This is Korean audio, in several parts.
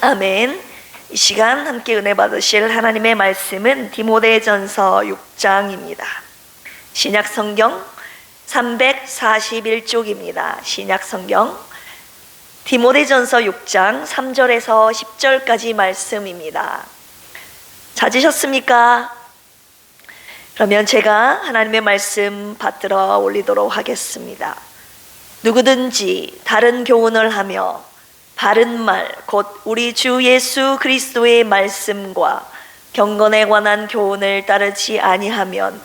아멘. 이 시간 함께 은혜 받으실 하나님의 말씀은 디모데전서 6장입니다. 신약 성경 341쪽입니다. 신약 성경 디모데전서 6장 3절에서 10절까지 말씀입니다. 찾으셨습니까? 그러면 제가 하나님의 말씀 받들어 올리도록 하겠습니다. 누구든지 다른 교훈을 하며 바른 말, 곧 우리 주 예수 그리스도의 말씀과 경건에 관한 교훈을 따르지 아니하면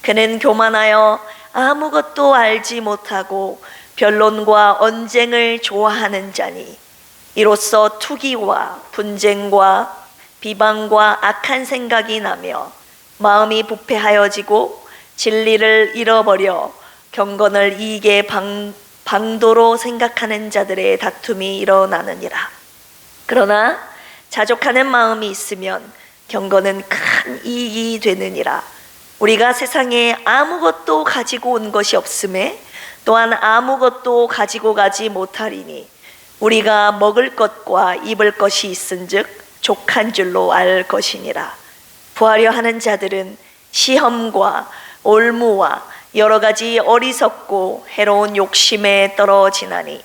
그는 교만하여 아무것도 알지 못하고 변론과 언쟁을 좋아하는 자니 이로써 투기와 분쟁과 비방과 악한 생각이 나며 마음이 부패하여지고 진리를 잃어버려 경건을 이익의 방도로 생각하는 자들의 다툼이 일어나느니라. 그러나 자족하는 마음이 있으면 경건은 큰 이익이 되느니라. 우리가 세상에 아무것도 가지고 온 것이 없음에 또한 아무것도 가지고 가지 못하리니 우리가 먹을 것과 입을 것이 있은즉 족한 줄로 알 것이니라. 부하려 하는 자들은 시험과 올무와 여러 가지 어리석고 해로운 욕심에 떨어지나니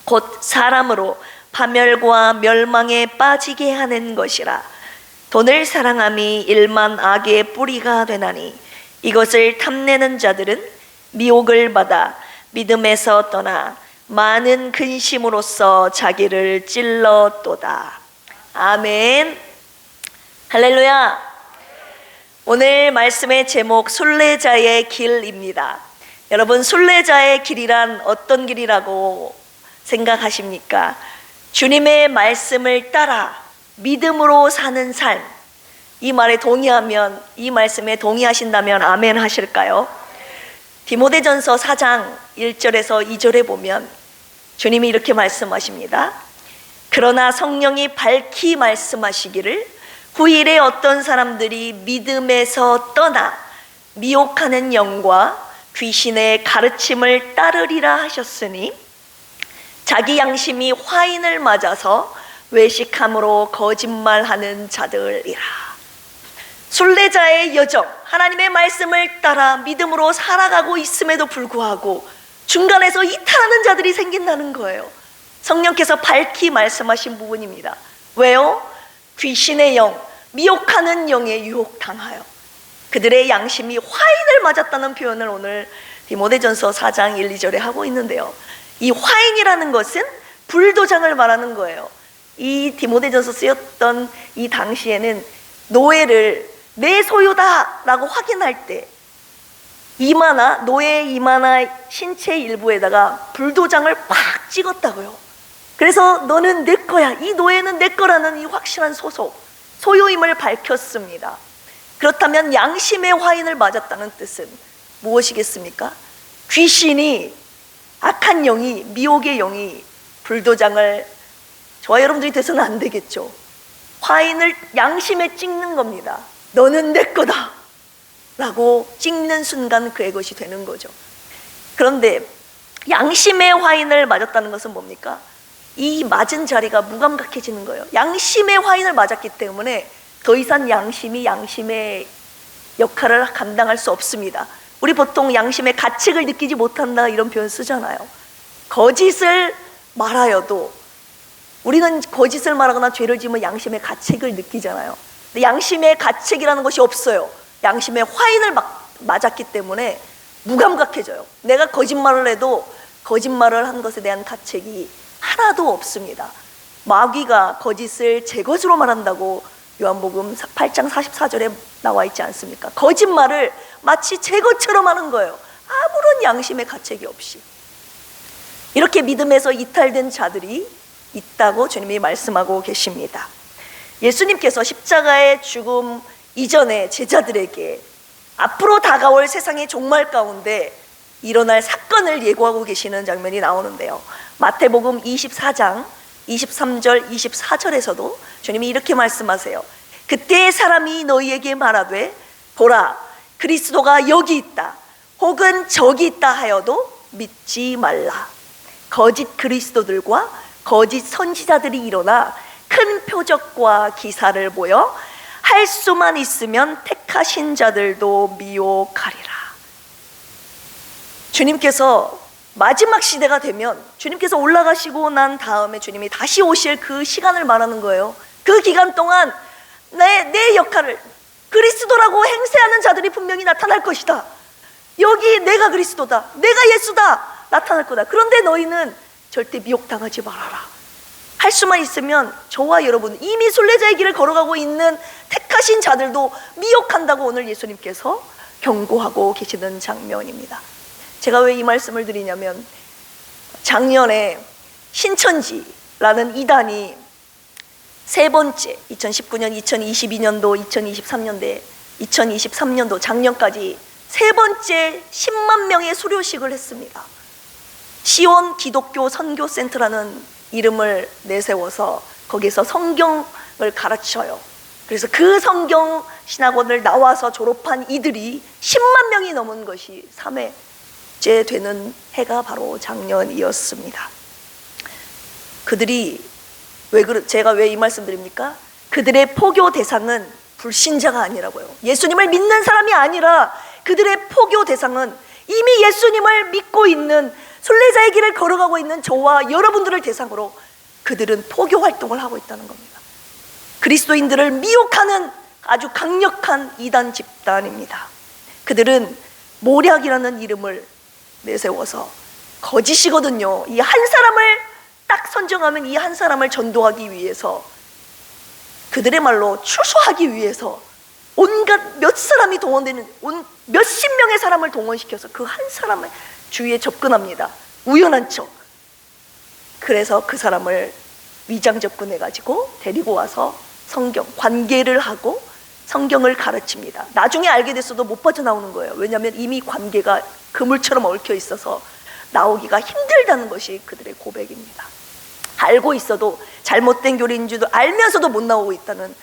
곧 사람으로 파멸과 멸망에 빠지게 하는 것이라. 돈을 사랑함이 일만 악의 뿌리가 되나니 이것을 탐내는 자들은 미혹을 받아 믿음에서 떠나 많은 근심으로써 자기를 찔렀도다. 아멘. 할렐루야. 오늘 말씀의 제목 순례자의 길입니다. 여러분, 순례자의 길이란 어떤 길이라고 생각하십니까? 주님의 말씀을 따라 믿음으로 사는 삶. 이 말에 동의하면, 이 말씀에 동의하신다면 아멘 하실까요? 디모데전서 4장 1절에서 2절에 보면 주님이 이렇게 말씀하십니다. 그러나 성령이 밝히 말씀하시기를 후일에 어떤 사람들이 믿음에서 떠나 미혹하는 영과 귀신의 가르침을 따르리라 하셨으니 자기 양심이 화인을 맞아서 외식함으로 거짓말하는 자들이라. 순례자의 여정, 하나님의 말씀을 따라 믿음으로 살아가고 있음에도 불구하고 중간에서 이탈하는 자들이 생긴다는 거예요. 성령께서 밝히 말씀하신 부분입니다. 왜요? 귀신의 영, 미혹하는 영에 유혹당하여 그들의 양심이 화인을 맞았다는 표현을 오늘 디모데전서 4장 1, 2절에 하고 있는데요. 이 화인이라는 것은 불도장을 말하는 거예요. 이 디모데전서 쓰였던 이 당시에는 노예를 내 소유다 라고 확인할 때 이마나 노예의 이마나 신체 일부에다가 불도장을 팍 찍었다고요. 그래서 너는 내 거야, 이 노예는 내 거라는 이 확실한 소유임을 밝혔습니다. 그렇다면 양심의 화인을 맞았다는 뜻은 무엇이겠습니까? 귀신이, 악한 영이, 미혹의 영이 불도장을 저와 여러분들이 돼서는 안 되겠죠. 화인을 양심에 찍는 겁니다. 너는 내 거다 라고 찍는 순간 그의 것이 되는 거죠. 그런데 양심의 화인을 맞았다는 것은 뭡니까? 이 맞은 자리가 무감각해지는 거예요. 양심의 화인을 맞았기 때문에 더 이상 양심이 양심의 역할을 감당할 수 없습니다. 우리 보통 양심의 가책을 느끼지 못한다 이런 표현 쓰잖아요. 거짓을 말하여도 우리는 거짓을 말하거나 죄를 지으면 양심의 가책을 느끼잖아요. 근데 양심의 가책이라는 것이 없어요. 양심의 화인을 맞았기 때문에 무감각해져요. 내가 거짓말을 해도 거짓말을 한 것에 대한 가책이 하나도 없습니다. 마귀가 거짓을 제 것으로 말한다고 요한복음 8장 44절에 나와 있지 않습니까? 거짓말을 마치 제 것처럼 하는 거예요. 아무런 양심의 가책이 없이. 이렇게 믿음에서 이탈된 자들이 있다고 주님이 말씀하고 계십니다. 예수님께서 십자가의 죽음 이전에 제자들에게 앞으로 다가올 세상의 종말 가운데 일어날 사건을 예고하고 계시는 장면이 나오는데요. 마태복음 24장 23절 24절에서도 주님이 이렇게 말씀하세요. 그때의 사람이 너희에게 말하되 보라 그리스도가 여기 있다 혹은 저기 있다 하여도 믿지 말라. 거짓 그리스도들과 거짓 선지자들이 일어나 큰 표적과 기사를 보여 할 수만 있으면 택하신 자들도 미혹하리라. 주님께서 마지막 시대가 되면 주님께서 올라가시고 난 다음에 주님이 다시 오실 그 시간을 말하는 거예요. 그 기간 동안 내 역할을, 그리스도라고 행세하는 자들이 분명히 나타날 것이다. 여기 내가 그리스도다, 내가 예수다, 나타날 거다. 그런데 너희는 절대 미혹당하지 말아라. 할 수만 있으면 저와 여러분, 이미 순례자의 길을 걸어가고 있는 택하신 자들도 미혹한다고 오늘 예수님께서 경고하고 계시는 장면입니다. 제가 왜 이 말씀을 드리냐면, 작년에 신천지라는 이단이 세 번째 2019년, 2022년도, 2023년도 작년까지 세 번째 10만 명의 수료식을 했습니다. 시온 기독교 선교센터라는 이름을 내세워서 거기서 성경을 가르쳐요. 그래서 그 성경 신학원을 나와서 졸업한 이들이 10만 명이 넘은 것이 3회째 되는 해가 바로 작년이었습니다. 그들이 제가 왜 이 말씀 드립니까? 그들의 포교 대상은 불신자가 아니라고요. 예수님을 믿는 사람이 아니라 그들의 포교 대상은 이미 예수님을 믿고 있는 순례자의 길을 걸어가고 있는 저와 여러분들을 대상으로 그들은 포교 활동을 하고 있다는 겁니다. 그리스도인들을 미혹하는 아주 강력한 이단 집단입니다. 그들은 모략이라는 이름을 내세워서 거짓이거든요. 이 한 사람을 딱 선정하면 이 한 사람을 전도하기 위해서, 그들의 말로 추수하기 위해서 온갖 몇 사람이 동원되는 몇십 명의 사람을 동원시켜서 그 한 사람의 주위에 접근합니다. 우연한 척. 그래서 그 사람을 위장 접근해가지고 데리고 와서 성경, 관계를 하고 성경을 가르칩니다. 나중에 알게 됐어도 못 빠져나오는 거예요. 왜냐하면 이미 관계가 그물처럼 얽혀 있어서 나오기가 힘들다는 것이 그들의 고백입니다. 알고 있어도 잘못된 교리인 줄도 알면서도 못 나오고 있다는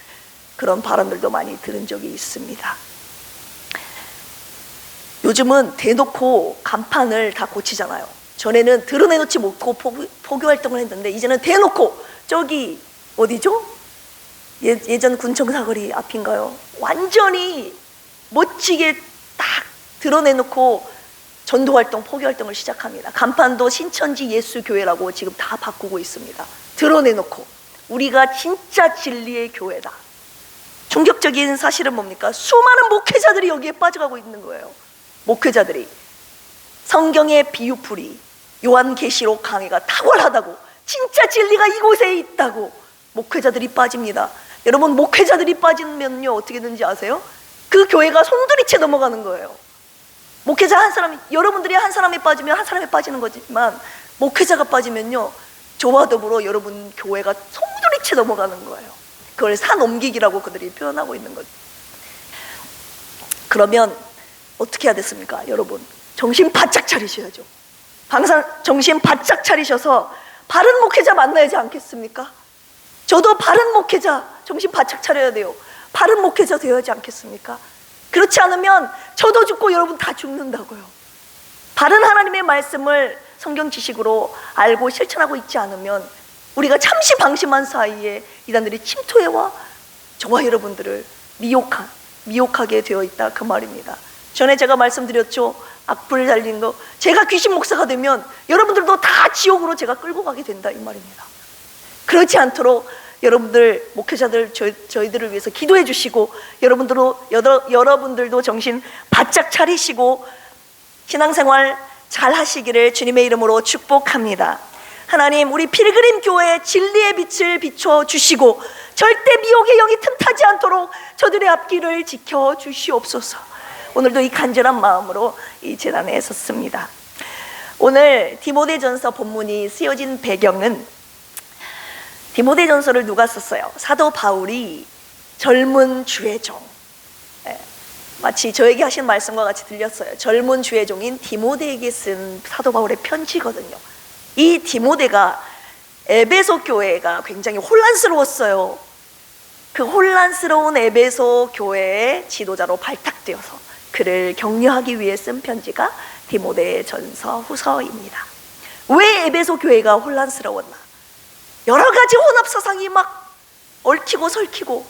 그런 발언들도 많이 들은 적이 있습니다. 요즘은 대놓고 간판을 다 고치잖아요. 전에는 드러내놓지 못하고 포교 활동을 했는데 이제는 대놓고, 저기 어디죠? 예전 군청 사거리 앞인가요? 완전히 멋지게 딱 드러내놓고 전도활동, 포교활동을 시작합니다. 간판도 신천지 예수교회라고 지금 다 바꾸고 있습니다. 드러내놓고 우리가 진짜 진리의 교회다. 충격적인 사실은 뭡니까? 수많은 목회자들이 여기에 빠져가고 있는 거예요. 목회자들이 성경의 비유풀이, 요한계시록 강해가 탁월하다고, 진짜 진리가 이곳에 있다고 목회자들이 빠집니다. 여러분, 목회자들이 빠지면요 어떻게 되는지 아세요? 그 교회가 송두리째 넘어가는 거예요. 목회자 한 사람이, 여러분들이 한 사람이 빠지면 한 사람이 빠지는 거지만 목회자가 빠지면요 저와 더불어 여러분 교회가 송두리째 넘어가는 거예요. 그걸 산 옮기기라고 그들이 표현하고 있는 거죠. 그러면 어떻게 해야 됐습니까? 여러분, 정신 바짝 차리셔야죠. 항상 정신 바짝 차리셔서 바른 목회자 만나야지 않겠습니까? 저도 바른 목회자 정신 바짝 차려야 돼요. 바른 목회자 되어야 하지 않겠습니까? 그렇지 않으면 저도 죽고 여러분 다 죽는다고요. 바른 하나님의 말씀을 성경 지식으로 알고 실천하고 있지 않으면 우리가 잠시 방심한 사이에 이단들이 침투해와 저와 여러분들을 미혹하게 되어 있다, 그 말입니다. 전에 제가 말씀드렸죠. 악플 달린 거, 제가 귀신 목사가 되면 여러분들도 다 지옥으로 제가 끌고 가게 된다, 이 말입니다. 그렇지 않도록 여러분들 목회자들 저희들을 위해서 기도해 주시고, 여러분들도 정신 바짝 차리시고 신앙생활 잘 하시기를 주님의 이름으로 축복합니다. 하나님, 우리 필그림 교회 진리의 빛을 비춰 주시고 절대 미혹의 영이 틈타지 않도록 저들의 앞길을 지켜 주시옵소서. 오늘도 이 간절한 마음으로 이 재단에 섰습니다. 오늘 디모데전서 본문이 쓰여진 배경은, 디모데전서를 누가 썼어요? 사도 바울이 젊은 주의 종, 마치 저에게 하신 말씀과 같이 들렸어요. 젊은 주의 종인 디모데에게 쓴 사도 바울의 편지거든요. 이 디모데가 에베소 교회가 굉장히 혼란스러웠어요. 그 혼란스러운 에베소 교회의 지도자로 발탁되어서 그를 격려하기 위해 쓴 편지가 디모데전서 후서입니다. 왜 에베소 교회가 혼란스러웠나? 여러 가지 혼합 사상이 막 얽히고 설키고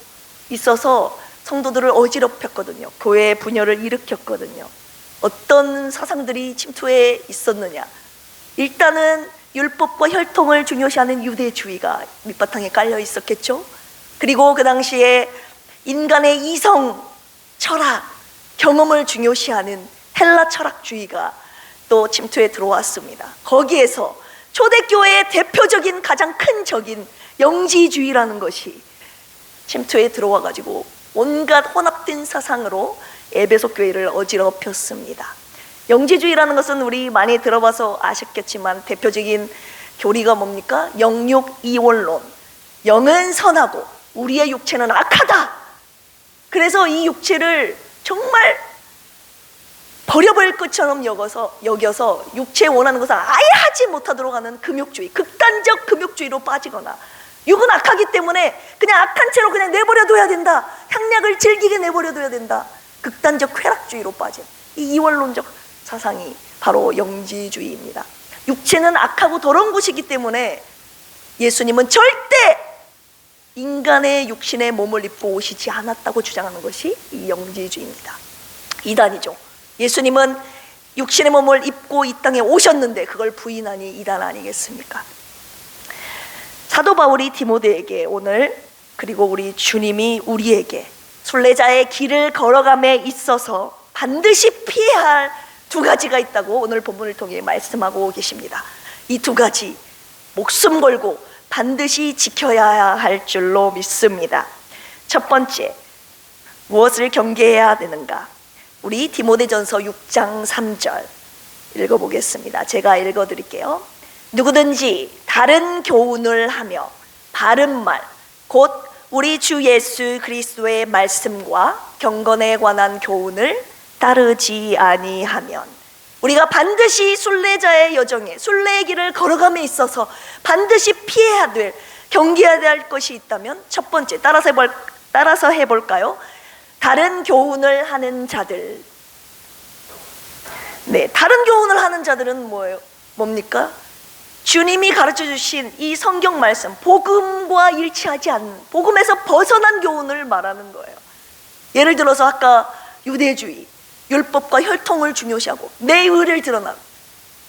있어서 성도들을 어지럽혔거든요. 교회의 분열을 일으켰거든요. 어떤 사상들이 침투해 있었느냐? 일단은 율법과 혈통을 중요시하는 유대주의가 밑바탕에 깔려 있었겠죠. 그리고 그 당시에 인간의 이성, 철학, 경험을 중요시하는 헬라 철학주의가 또 침투해 들어왔습니다. 거기에서 초대교회의 대표적인 가장 큰 적인 영지주의라는 것이 침투해 들어와가지고 온갖 혼합된 사상으로 에베소 교회를 어지럽혔습니다. 영지주의라는 것은 우리 많이 들어봐서 아셨겠지만 대표적인 교리가 뭡니까? 영육이원론. 영은 선하고 우리의 육체는 악하다. 그래서 이 육체를 정말 버려버릴 것처럼 여겨서 육체에 원하는 것을 아예 하지 못하도록 하는 금욕주의, 극단적 금욕주의로 빠지거나, 육은 악하기 때문에 그냥 악한 채로 그냥 내버려둬야 된다, 향락을 즐기게 내버려둬야 된다, 극단적 쾌락주의로 빠진 이 이원론적 사상이 바로 영지주의입니다. 육체는 악하고 더러운 것이기 때문에 예수님은 절대 인간의 육신의 몸을 입고 오시지 않았다고 주장하는 것이 이 영지주의입니다. 이단이죠. 예수님은 육신의 몸을 입고 이 땅에 오셨는데 그걸 부인하니 이단 아니겠습니까? 사도 바울이 디모데에게 오늘, 그리고 우리 주님이 우리에게 순례자의 길을 걸어감에 있어서 반드시 피해야 할 두 가지가 있다고 오늘 본문을 통해 말씀하고 계십니다. 이 두 가지 목숨 걸고 반드시 지켜야 할 줄로 믿습니다. 첫 번째, 무엇을 경계해야 되는가? 우리 디모데전서 6장 3절 읽어보겠습니다. 제가 읽어드릴게요. 누구든지 다른 교훈을 하며 바른 말, 곧 우리 주 예수 그리스도의 말씀과 경건에 관한 교훈을 따르지 아니하면, 우리가 반드시 순례자의 여정에, 순례의 길을 걸어감에 있어서 반드시 피해야 될, 경계해야 될 것이 있다면 첫 번째, 따라서 해볼까요? 다른 교훈을 하는 자들. 네, 다른 교훈을 하는 자들은 뭡니까? 주님이 가르쳐 주신 이 성경 말씀, 복음과 일치하지 않는, 복음에서 벗어난 교훈을 말하는 거예요. 예를 들어서 아까 유대주의, 율법과 혈통을 중요시하고 내 의를 드러나고,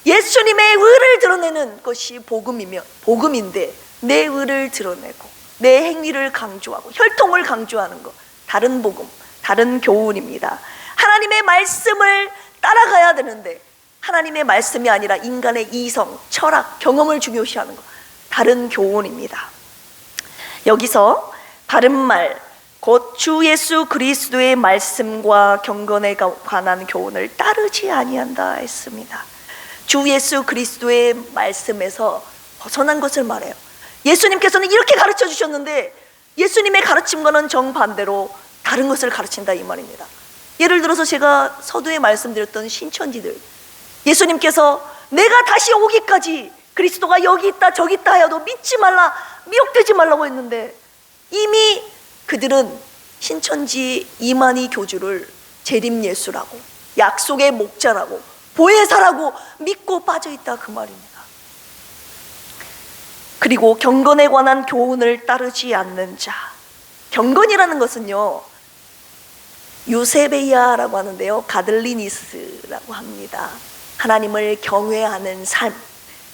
예수님의 의를 드러내는 것이 복음인데 내 의를 드러내고 내 행위를 강조하고 혈통을 강조하는 것, 다른 복음, 다른 교훈입니다. 하나님의 말씀을 따라가야 되는데 하나님의 말씀이 아니라 인간의 이성, 철학, 경험을 중요시하는 것, 다른 교훈입니다. 여기서 바른 말, 곧 주 예수 그리스도의 말씀과 경건에 관한 교훈을 따르지 아니한다 했습니다. 주 예수 그리스도의 말씀에서 벗어난 것을 말해요. 예수님께서는 이렇게 가르쳐 주셨는데 예수님의 가르침과는 정반대로 다른 것을 가르친다 이 말입니다. 예를 들어서 제가 서두에 말씀드렸던 신천지들, 예수님께서 내가 다시 오기까지 그리스도가 여기 있다 저기 있다 하여도 믿지 말라, 미혹되지 말라고 했는데 이미 그들은 신천지 이만희 교주를 재림예수라고, 약속의 목자라고, 보혜사라고 믿고 빠져있다 그 말입니다. 그리고 경건에 관한 교훈을 따르지 않는 자, 경건이라는 것은요 유세베이아라고 하는데요, 가들리니스라고 합니다. 하나님을 경외하는 삶,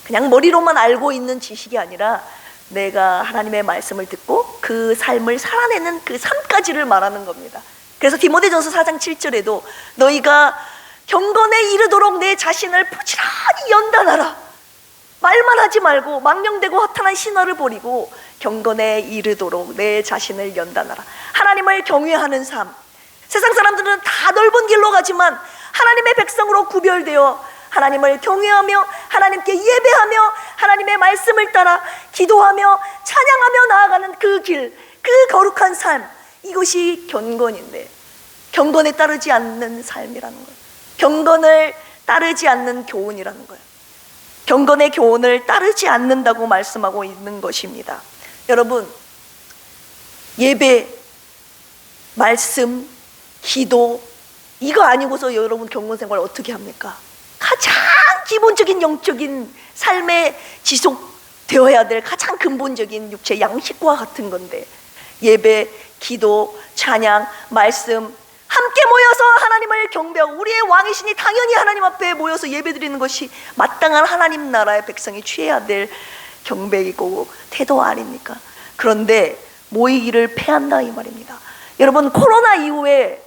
그냥 머리로만 알고 있는 지식이 아니라 내가 하나님의 말씀을 듣고 그 삶을 살아내는 그 삶까지를 말하는 겁니다. 그래서 디모데전서 4장 7절에도 너희가 경건에 이르도록 내 자신을 부지런히 연단하라, 말만 하지 말고 망령되고 허탄한 신화를 버리고 경건에 이르도록 내 자신을 연단하라. 하나님을 경외하는 삶. 세상 사람들은 다 넓은 길로 가지만 하나님의 백성으로 구별되어 하나님을 경외하며 하나님께 예배하며 하나님의 말씀을 따라 기도하며 찬양하며 나아가는 그 길, 그 거룩한 삶, 이것이 경건인데 경건에 따르지 않는 삶이라는 거예요. 경건을 따르지 않는 교훈이라는 거예요. 경건의 교훈을 따르지 않는다고 말씀하고 있는 것입니다. 여러분, 예배, 말씀, 기도, 이거 아니고서 여러분 경건 생활 어떻게 합니까? 가장 기본적인 영적인 삶에 지속되어야 될 가장 근본적인 육체 양식과 같은 건데 예배, 기도, 찬양, 말씀 함께 모여서 하나님을 경배하고 우리의 왕이시니 당연히 하나님 앞에 모여서 예배드리는 것이 마땅한 하나님 나라의 백성이 취해야 될 경배이고 태도 아닙니까? 그런데 모이기를 패한다 이 말입니다. 여러분, 코로나 이후에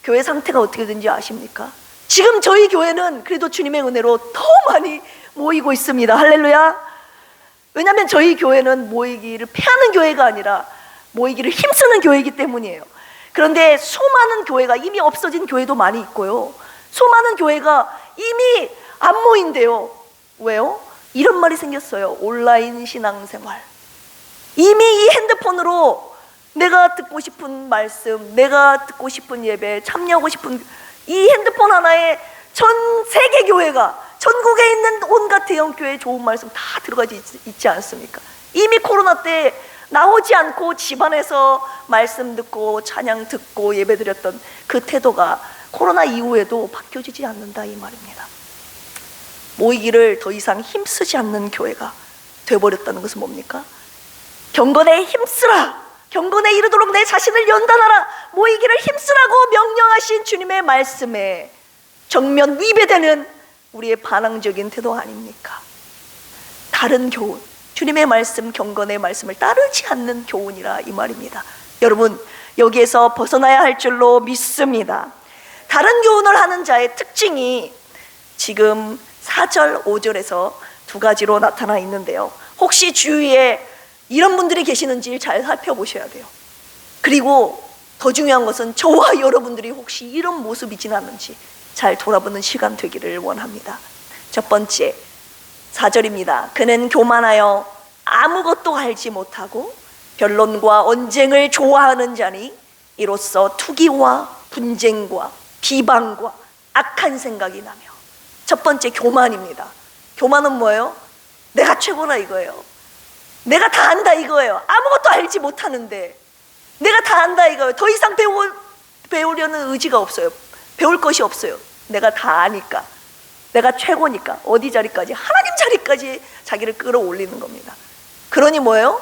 교회 상태가 어떻게 된지 아십니까? 지금 저희 교회는 그래도 주님의 은혜로 더 많이 모이고 있습니다. 할렐루야. 왜냐하면 저희 교회는 모이기를 패하는 교회가 아니라 모이기를 힘쓰는 교회이기 때문이에요. 그런데 수많은 교회가 이미 없어진 교회도 많이 있고요, 수많은 교회가 이미 안 모인대요. 왜요? 이런 말이 생겼어요. 온라인 신앙생활. 이미 이 핸드폰으로 내가 듣고 싶은 말씀, 내가 듣고 싶은 예배, 참여하고 싶은 이 핸드폰 하나에 전 세계 교회가, 전국에 있는 온갖 대형 교회의 좋은 말씀 다 들어가 있지 않습니까? 이미 코로나 때 나오지 않고 집안에서 말씀 듣고 찬양 듣고 예배드렸던 그 태도가 코로나 이후에도 바뀌어지지 않는다 이 말입니다. 모이기를 더 이상 힘쓰지 않는 교회가 되어버렸다는 것은 뭡니까? 경건에 힘쓰라, 경건에 이르도록 내 자신을 연단하라, 모이기를 힘쓰라고 명령하신 주님의 말씀에 정면 위배되는 우리의 반항적인 태도 아닙니까? 다른 교훈, 주님의 말씀, 경건의 말씀을 따르지 않는 교훈이라 이 말입니다. 여러분, 여기에서 벗어나야 할 줄로 믿습니다. 다른 교훈을 하는 자의 특징이 지금 4절, 5절에서 두 가지로 나타나 있는데요, 혹시 주위에 이런 분들이 계시는지 잘 살펴보셔야 돼요. 그리고 더 중요한 것은 저와 여러분들이 혹시 이런 모습이진 않는지 잘 돌아보는 시간 되기를 원합니다. 첫 번째, 4절입니다. 그는 교만하여 아무것도 알지 못하고 변론과 언쟁을 좋아하는 자니 이로써 투기와 분쟁과 비방과 악한 생각이 나며. 첫 번째, 교만입니다. 교만은 뭐예요? 내가 최고라 이거예요. 내가 다 안다 이거예요. 아무것도 알지 못하는데 내가 다 안다 이거예요. 더 이상 배우려는 의지가 없어요. 배울 것이 없어요. 내가 다 아니까, 내가 최고니까 어디 자리까지, 하나님 자리까지 자기를 끌어올리는 겁니다. 그러니 뭐예요?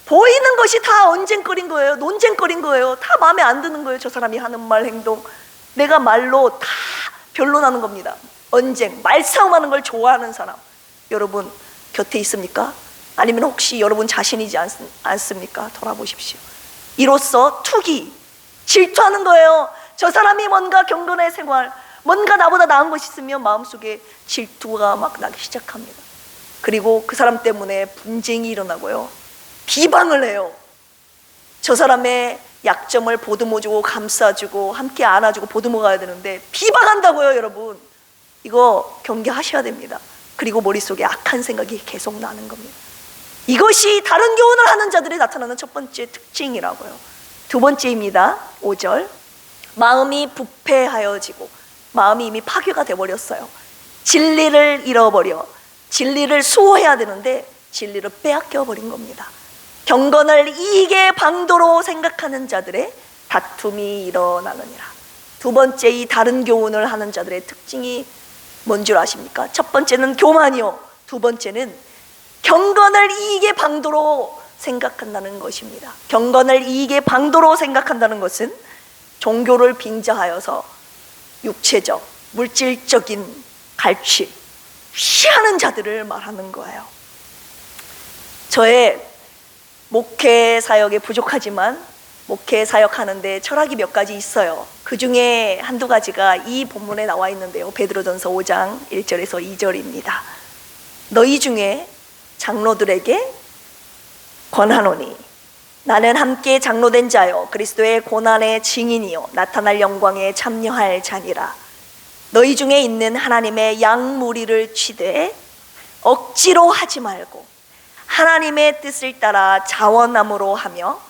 보이는 것이 다 언쟁거린 거예요. 논쟁거린 거예요. 다 마음에 안 드는 거예요. 저 사람이 하는 말, 행동, 내가 말로 다 변론하는 겁니다. 언쟁, 말싸움하는 걸 좋아하는 사람 여러분 곁에 있습니까? 아니면 혹시 여러분 자신이지 않습니까? 돌아보십시오. 이로써 투기, 질투하는 거예요. 저 사람이 뭔가 경건의 생활, 뭔가 나보다 나은 것이 있으면 마음속에 질투가 막 나기 시작합니다. 그리고 그 사람 때문에 분쟁이 일어나고요, 비방을 해요. 저 사람의 약점을 보듬어주고 감싸주고 함께 안아주고 보듬어 가야 되는데 비방한다고요. 여러분, 이거 경계하셔야 됩니다. 그리고 머릿속에 악한 생각이 계속 나는 겁니다. 이것이 다른 교훈을 하는 자들이 나타나는 첫 번째 특징이라고요. 두 번째입니다. 5절, 마음이 부패하여지고, 마음이 이미 파괴가 되어버렸어요. 진리를 잃어버려 진리를 수호해야 되는데 진리를 빼앗겨 버린 겁니다. 경건을 이익의 방도로 생각하는 자들의 다툼이 일어나느니라. 두 번째, 이 다른 교훈을 하는 자들의 특징이 뭔 줄 아십니까? 첫 번째는 교만이요, 두 번째는 경건을 이익의 방도로 생각한다는 것입니다. 경건을 이익의 방도로 생각한다는 것은 종교를 빙자하여서 육체적, 물질적인 갈취, 취하는 자들을 말하는 거예요. 저의 목회 사역에 부족하지만 목회 사역하는데 철학이 몇 가지 있어요. 그 중에 한두 가지가 이 본문에 나와 있는데요, 베드로전서 5장 1절에서 2절입니다. 너희 중에 장로들에게 권하노니 나는 함께 장로된 자요 그리스도의 고난의 증인이요 나타날 영광에 참여할 자니라. 너희 중에 있는 하나님의 양무리를 취되 억지로 하지 말고 하나님의 뜻을 따라 자원함으로 하며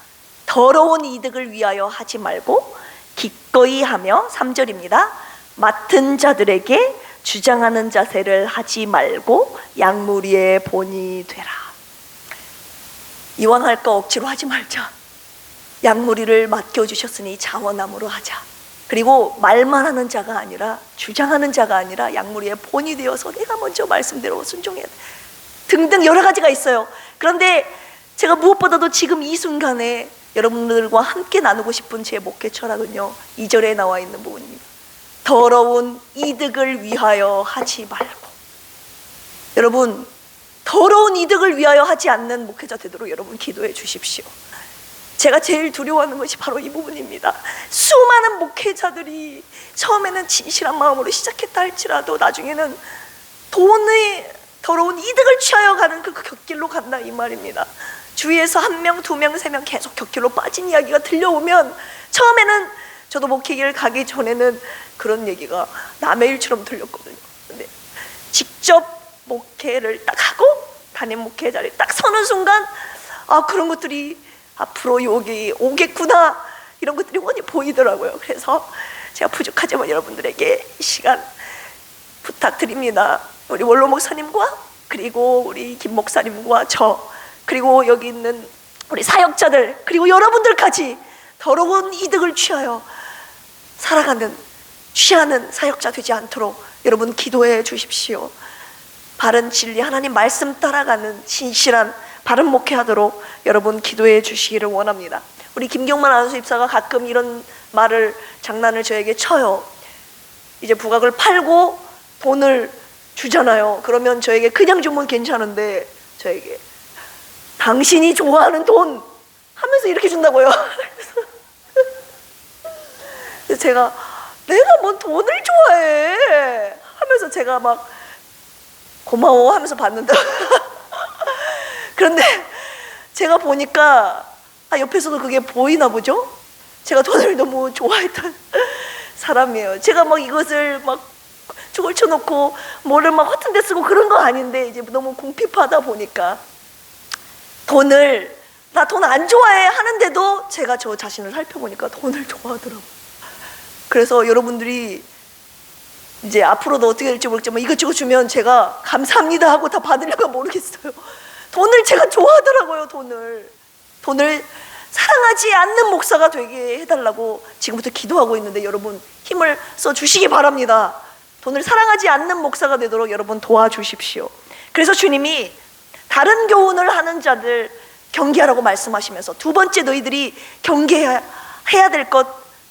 더러운 이득을 위하여 하지 말고 기꺼이 하며, 3절입니다. 맡은 자들에게 주장하는 자세를 하지 말고 양무리의 본이 되라. 이왕 할 거 억지로 하지 말자. 양무리를 맡겨주셨으니 자원함으로 하자. 그리고 말만 하는 자가 아니라, 주장하는 자가 아니라 양무리의 본이 되어서 내가 먼저 말씀대로 순종해야 돼 등등 여러 가지가 있어요. 그런데 제가 무엇보다도 지금 이 순간에 여러분들과 함께 나누고 싶은 제 목회 철학은요, 2절에 나와 있는 부분입니다. 더러운 이득을 위하여 하지 말고. 여러분, 더러운 이득을 위하여 하지 않는 목회자 되도록 여러분 기도해 주십시오. 제가 제일 두려워하는 것이 바로 이 부분입니다. 수많은 목회자들이 처음에는 진실한 마음으로 시작했다 할지라도 나중에는 돈의 더러운 이득을 취하여 가는 그 곁길로 간다, 이 말입니다. 주위에서 1명, 2명, 3명 계속 곁길로 빠진 이야기가 들려오면, 처음에는 저도 목회길 가기 전에는 그런 얘기가 남의 일처럼 들렸거든요. 근데 직접 목회를 딱 하고 담임 목회 자리에 딱 서는 순간, 아, 그런 것들이 앞으로 여기 오겠구나, 이런 것들이 훤히 보이더라고요. 그래서 제가 부족하지만 여러분들에게 이 시간 부탁드립니다. 우리 원로 목사님과 그리고 우리 김 목사님과 저, 그리고 여기 있는 우리 사역자들, 그리고 여러분들까지 더러운 이득을 취하여 살아가는, 취하는 사역자 되지 않도록 여러분 기도해 주십시오. 바른 진리, 하나님 말씀 따라가는 진실한 바른 목회하도록 여러분 기도해 주시기를 원합니다. 우리 김경만 아나운서 입사가 가끔 이런 말을, 장난을 저에게 쳐요. 이제 부각을 팔고 돈을 주잖아요. 그러면 저에게 그냥 주면 괜찮은데, 저에게 당신이 좋아하는 돈 하면서 이렇게 준다고요. 그래서 제가 내가 뭔 돈을 좋아해 하면서 제가 막 고마워 하면서 받는다. 그런데 제가 보니까 옆에서도 그게 보이나 보죠? 제가 돈을 너무 좋아했던 사람이에요. 제가 막 이것을 막 죽을 쳐놓고 뭐를 막 허튼 데 쓰고 그런 거 아닌데, 이제 너무 궁핍하다 보니까 돈을, 나 돈 안 좋아해 하는데도 제가 저 자신을 살펴보니까 돈을 좋아하더라고요. 그래서 여러분들이 이제 앞으로도 어떻게 될지 모르겠지만 이것저것 주면 제가 감사합니다 하고 다 받으려고 모르겠어요. 돈을 제가 좋아하더라고요. 돈을 사랑하지 않는 목사가 되게 해달라고 지금부터 기도하고 있는데, 여러분 힘을 써 주시기 바랍니다. 돈을 사랑하지 않는 목사가 되도록 여러분 도와주십시오. 그래서 주님이 다른 교훈을 하는 자들 경계하라고 말씀하시면서, 두 번째 너희들이 경계해야 될 것,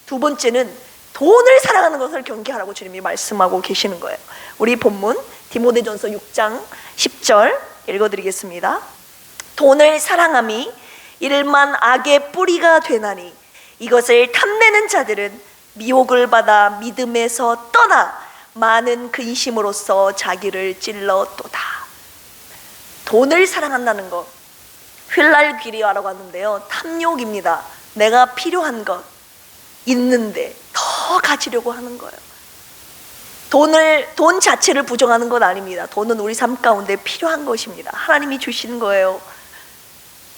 두 번째는 돈을 사랑하는 것을 경계하라고 주님이 말씀하고 계시는 거예요. 우리 본문 디모데전서 6장 10절 읽어드리겠습니다. 돈을 사랑함이 일만 악의 뿌리가 되나니 이것을 탐내는 자들은 미혹을 받아 믿음에서 떠나 많은 근심으로써 자기를 찔렀도다. 돈을 사랑한다는 것, 휠랄귀리아라고 하는데요, 탐욕입니다. 내가 필요한 것 있는데 더 가지려고 하는 거예요. 돈 자체를 부정하는 건 아닙니다. 돈은 우리 삶 가운데 필요한 것입니다. 하나님이 주시는 거예요.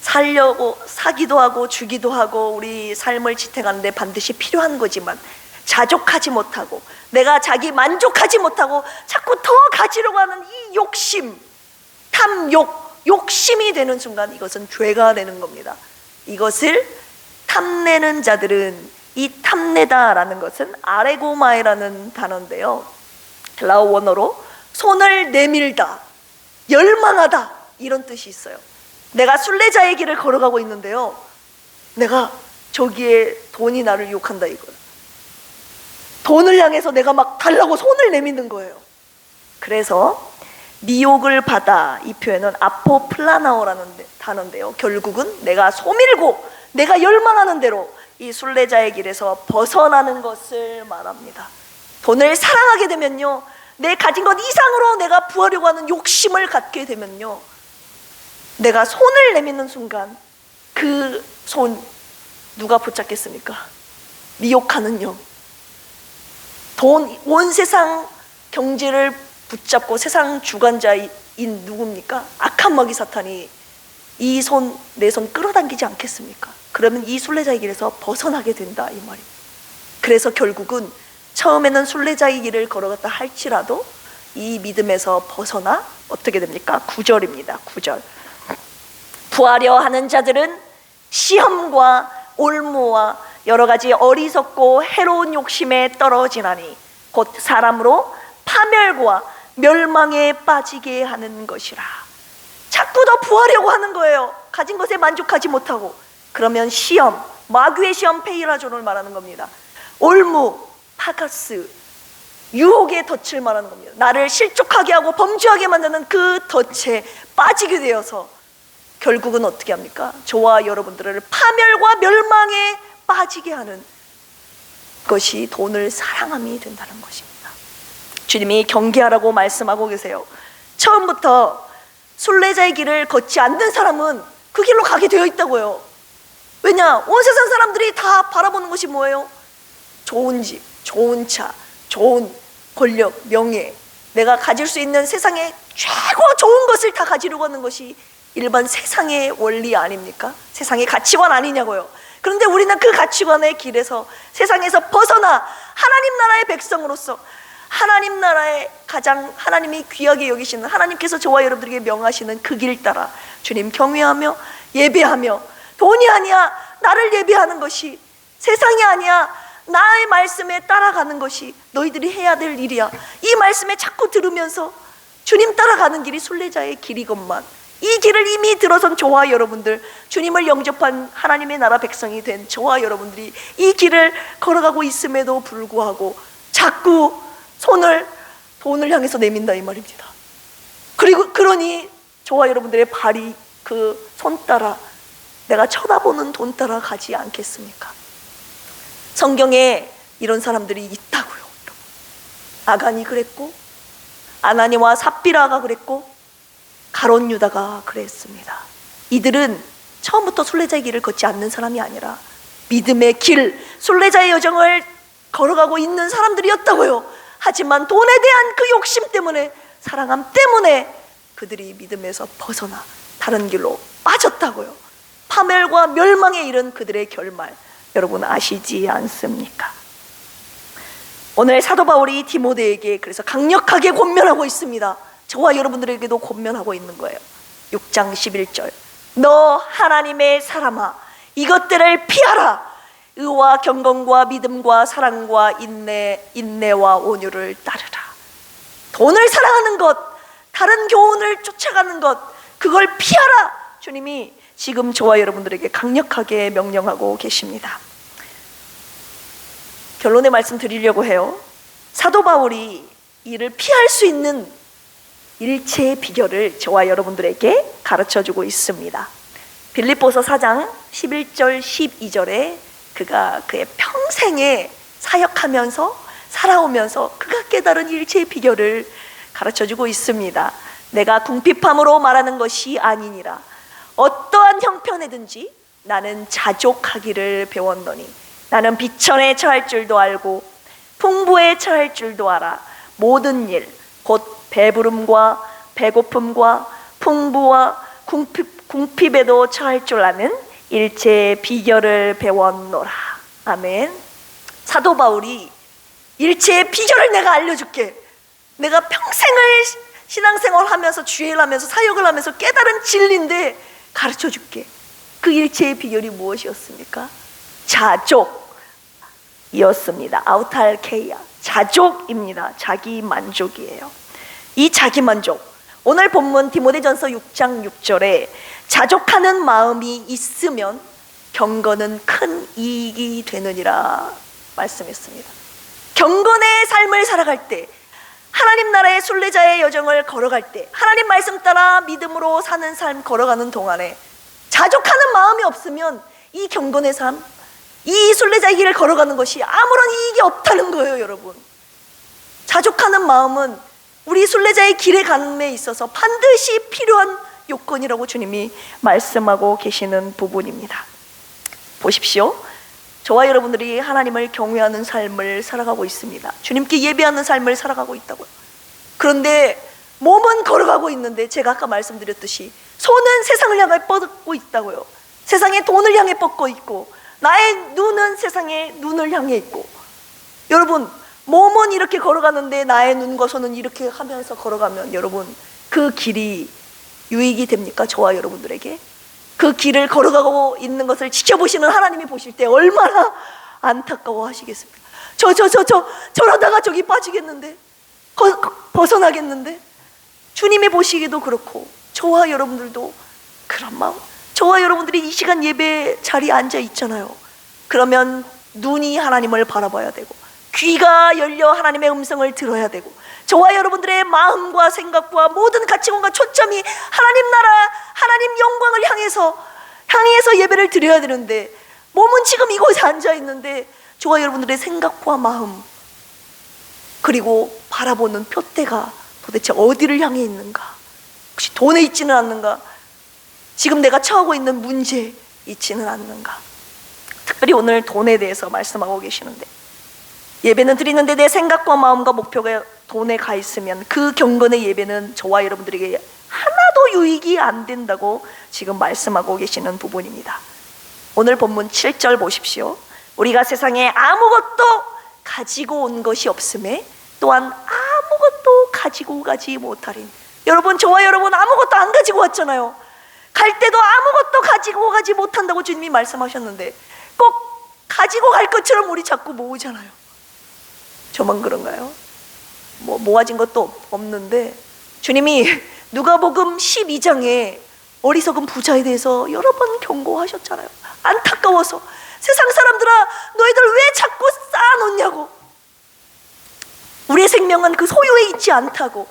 살려고 사기도 하고 주기도 하고 우리 삶을 지탱하는데 반드시 필요한 거지만, 자족하지 못하고 내가 자기 만족하지 못하고 자꾸 더 가지려고 하는 이 욕심, 탐욕, 욕심이 되는 순간 이것은 죄가 되는 겁니다. 이것을 탐내는 자들은, 이 탐내다라는 것은 아레고마이라는 단어인데요, 라오 원어로 손을 내밀다, 열망하다, 이런 뜻이 있어요. 내가 순례자의 길을 걸어가고 있는데요, 내가 저기에 돈이 나를 유혹한다, 이거예요. 돈을 향해서 내가 막 달라고 손을 내미는 거예요. 그래서 미혹을 받아, 이 표현은 아포플라나오라는 단어인데요, 결국은 내가 소밀고 내가 열망하는 대로 이 순례자의 길에서 벗어나는 것을 말합니다. 돈을 사랑하게 되면요, 내 가진 것 이상으로 내가 부하려고 하는 욕심을 갖게 되면요, 내가 손을 내미는 순간 그 손 누가 붙잡겠습니까? 미혹하는 영, 돈, 온 세상 경제를 붙잡고 세상 주관자인 누굽니까? 악한 마귀 사탄이 이 손, 내 손 끌어당기지 않겠습니까? 그러면 이 순례자의 길에서 벗어나게 된다, 이 말입니다. 그래서 결국은 처음에는 순례자의 길을 걸어갔다 할지라도 이 믿음에서 벗어나 어떻게 됩니까? 9절입니다. 9절. 부하려 하는 자들은 시험과 올무와 여러 가지 어리석고 해로운 욕심에 떨어지나니 곧 사람으로 파멸과 멸망에 빠지게 하는 것이라. 자꾸 더 부하려고 하는 거예요. 가진 것에 만족하지 못하고, 그러면 시험, 마귀의 시험, 페이라존을 말하는 겁니다. 올무, 파가스, 유혹의 덫을 말하는 겁니다. 나를 실족하게 하고 범죄하게 만드는 그 덫에 빠지게 되어서 결국은 어떻게 합니까? 저와 여러분들을 파멸과 멸망에 빠지게 하는 것이 돈을 사랑함이 된다는 것입니다. 주님이 경계하라고 말씀하고 계세요. 처음부터 순례자의 길을 걷지 않는 사람은 그 길로 가게 되어 있다고요. 왜냐? 온 세상 사람들이 다 바라보는 것이 뭐예요? 좋은 집, 좋은 차, 좋은 권력, 명예, 내가 가질 수 있는 세상의 최고 좋은 것을 다 가지려고 하는 것이 일반 세상의 원리 아닙니까? 세상의 가치관 아니냐고요. 그런데 우리는 그 가치관의 길에서, 세상에서 벗어나 하나님 나라의 백성으로서, 하나님 나라의 가장 하나님이 귀하게 여기시는, 하나님께서 저와 여러분들에게 명하시는 그 길 따라 주님 경외하며 예배하며, 돈이 아니야 나를 예배하는 것이, 세상이 아니야 나의 말씀에 따라가는 것이 너희들이 해야 될 일이야, 이 말씀에 자꾸 들으면서 주님 따라가는 길이 순례자의 길이건만, 이 길을 이미 들어선 저와 여러분들, 주님을 영접한 하나님의 나라 백성이 된 저와 여러분들이 이 길을 걸어가고 있음에도 불구하고 자꾸 손을 돈을 향해서 내민다 이 말입니다. 그리고 그러니 저와 여러분들의 발이 그 손 따라, 내가 쳐다보는 돈 따라 가지 않겠습니까? 성경에 이런 사람들이 있다고요. 아간이 그랬고, 아나니와 삽비라가 그랬고, 가롯 유다가 그랬습니다. 이들은 처음부터 순례자의 길을 걷지 않는 사람이 아니라 믿음의 길, 순례자의 여정을 걸어가고 있는 사람들이었다고요. 하지만 돈에 대한 그 욕심 때문에, 사랑함 때문에 그들이 믿음에서 벗어나 다른 길로 빠졌다고요. 파멸과 멸망에 이른 그들의 결말, 여러분 아시지 않습니까? 오늘 사도 바울이 디모데에게 그래서 강력하게 권면하고 있습니다. 저와 여러분들에게도 권면하고 있는 거예요. 6장 11절, 너 하나님의 사람아, 이것들을 피하라. 의와 경건과 믿음과 사랑과 인내와 온유를 따르라. 돈을 사랑하는 것, 다른 교훈을 쫓아가는 것, 그걸 피하라. 주님이 지금 저와 여러분들에게 강력하게 명령하고 계십니다. 결론의 말씀 드리려고 해요. 사도 바울이 이를 피할 수 있는 일체의 비결을 저와 여러분들에게 가르쳐주고 있습니다. 빌립보서 4장 11절 12절에 그가 그의 평생에 사역하면서 살아오면서 그가 깨달은 일체의 비결을 가르쳐주고 있습니다. 내가 궁핍함으로 말하는 것이 아니니라. 어떠한 형편에든지 나는 자족하기를 배웠노니, 나는 비천에 처할 줄도 알고 풍부에 처할 줄도 알아. 모든 일 곧 배부름과 배고픔과 풍부와 궁핍에도 처할 줄 아는 일체의 비결을 배웠노라. 아멘. 사도 바울이 일체의 비결을 내가 알려줄게, 내가 평생을 신앙생활 하면서 주일 하면서 사역을 하면서 깨달은 진리인데 가르쳐줄게. 그 일체의 비결이 무엇이었습니까? 자족이었습니다. 아우탈케이아, 자족입니다. 자기 만족이에요. 이 자기 만족, 오늘 본문 디모데전서 6장 6절에 자족하는 마음이 있으면 경건은 큰 이익이 되느니라 말씀했습니다. 경건의 삶을 살아갈 때, 하나님 나라의 순례자의 여정을 걸어갈 때, 하나님 말씀 따라 믿음으로 사는 삶 걸어가는 동안에 자족하는 마음이 없으면 이 경건의 삶, 이 순례자의 길을 걸어가는 것이 아무런 이익이 없다는 거예요. 여러분, 자족하는 마음은 우리 순례자의 길에 감에 있어서 반드시 필요한 요건이라고 주님이 말씀하고 계시는 부분입니다. 보십시오. 저와 여러분들이 하나님을 경외하는 삶을 살아가고 있습니다. 주님께 예배하는 삶을 살아가고 있다고요. 그런데 몸은 걸어가고 있는데, 제가 아까 말씀드렸듯이 손은 세상을 향해 뻗고 있다고요. 세상의 돈을 향해 뻗고 있고, 나의 눈은 세상의 눈을 향해 있고. 여러분, 몸은 이렇게 걸어가는데 나의 눈과 손은 이렇게 하면서 걸어가면, 여러분 그 길이 유익이 됩니까? 저와 여러분들에게 그 길을 걸어가고 있는 것을 지켜보시는 하나님이 보실 때 얼마나 안타까워 하시겠습니까? 저러다가 저기 빠지겠는데, 벗어나겠는데. 주님이 보시기도 그렇고 저와 여러분들도 그런 마음, 저와 여러분들이 이 시간 예배 자리에 앉아 있잖아요. 그러면 눈이 하나님을 바라봐야 되고, 귀가 열려 하나님의 음성을 들어야 되고, 저와 여러분들의 마음과 생각과 모든 가치관과 초점이 하나님 나라, 하나님 영광을 향해서 예배를 드려야 되는데, 몸은 지금 이곳에 앉아 있는데 저와 여러분들의 생각과 마음, 그리고 바라보는 표대가 도대체 어디를 향해 있는가? 혹시 돈에 있지는 않는가? 지금 내가 처하고 있는 문제에 있지는 않는가? 특별히 오늘 돈에 대해서 말씀하고 계시는데, 예배는 드리는데 내 생각과 마음과 목표가 돈에 가 있으면 그 경건의 예배는 저와 여러분들에게 하나도 유익이 안 된다고 지금 말씀하고 계시는 부분입니다. 오늘 본문 7절 보십시오. 우리가 세상에 아무것도 가지고 온 것이 없음에 또한 아무것도 가지고 가지 못하리니. 여러분, 저와 여러분 아무것도 안 가지고 왔잖아요. 갈 때도 아무것도 가지고 가지 못한다고 주님이 말씀하셨는데, 꼭 가지고 갈 것처럼 우리 자꾸 모으잖아요. 저만 그런가요? 모아진 것도 없는데, 주님이 누가복음 12장에 어리석은 부자에 대해서 여러 번 경고하셨잖아요. 안타까워서, 세상 사람들아 너희들 왜 자꾸 쌓아놓냐고, 우리의 생명은 그 소유에 있지 않다고,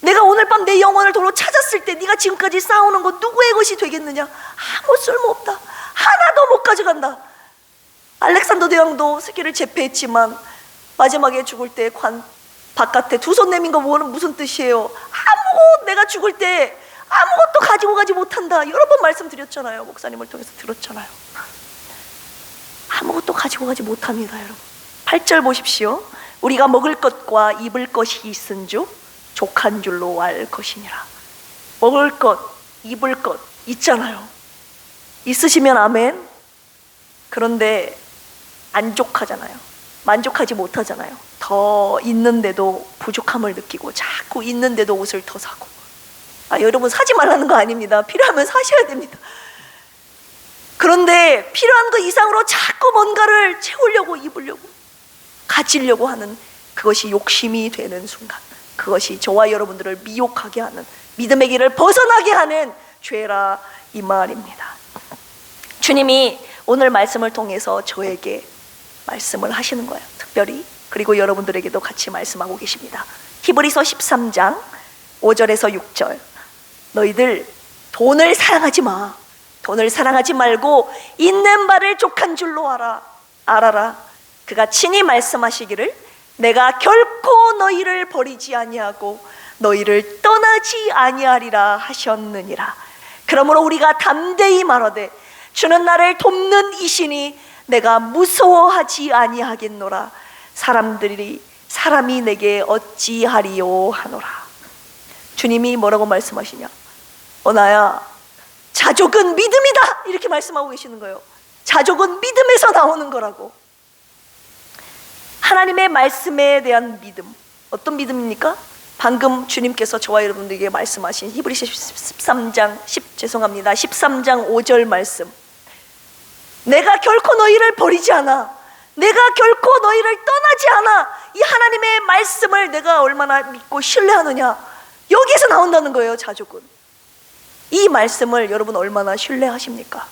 내가 오늘 밤 내 영혼을 도로 찾았을 때 네가 지금까지 쌓아오는 것 누구의 것이 되겠느냐? 아무 쓸모없다. 하나도 못 가져간다. 알렉산더 대왕도 세계를 제패했지만 마지막에 죽을 때 바깥에 두 손 내민 거 무슨 뜻이에요? 내가 죽을 때 아무것도 가지고 가지 못한다. 여러 번 말씀드렸잖아요. 목사님을 통해서 들었잖아요. 아무것도 가지고 가지 못합니다, 여러분. 8절 보십시오. 우리가 먹을 것과 입을 것이 있은즉 족한 줄로 알 것이니라. 먹을 것, 입을 것 있잖아요. 있으시면 아멘. 그런데 안 족하잖아요. 만족하지 못하잖아요. 더 있는데도 부족함을 느끼고, 자꾸 있는데도 옷을 더 사고. 여러분, 사지 말라는 거 아닙니다. 필요하면 사셔야 됩니다. 그런데 필요한 것 이상으로 자꾸 뭔가를 채우려고, 입으려고, 가지려고 하는, 그것이 욕심이 되는 순간, 그것이 저와 여러분들을 미혹하게 하는, 믿음의 길을 벗어나게 하는 죄라, 이 말입니다. 주님이 오늘 말씀을 통해서 저에게 말씀을 하시는 거예요, 특별히. 그리고 여러분들에게도 같이 말씀하고 계십니다. 히브리서 13장 5절에서 6절. 너희들 돈을 사랑하지 마. 돈을 사랑하지 말고 있는 바를 족한 줄로 알아라. 그가 친히 말씀하시기를 내가 결코 너희를 버리지 아니하고 너희를 떠나지 아니하리라 하셨느니라. 그러므로 우리가 담대히 말하되 주는 나를 돕는 이시니 내가 무서워하지 아니하겠노라. 사람이 내게 어찌하리요 하노라. 주님이 뭐라고 말씀하시냐? 나야, 자족은 믿음이다, 이렇게 말씀하고 계시는 거예요. 자족은 믿음에서 나오는 거라고. 하나님의 말씀에 대한 믿음. 어떤 믿음입니까? 방금 주님께서 저와 여러분들에게 말씀하신 히브리서 13장 5절 말씀. 내가 결코 너희를 버리지 않아. 내가 결코 너희를 떠나지 않아. 이 하나님의 말씀을 내가 얼마나 믿고 신뢰하느냐, 여기에서 나온다는 거예요. 자족은. 이 말씀을 여러분 얼마나 신뢰하십니까?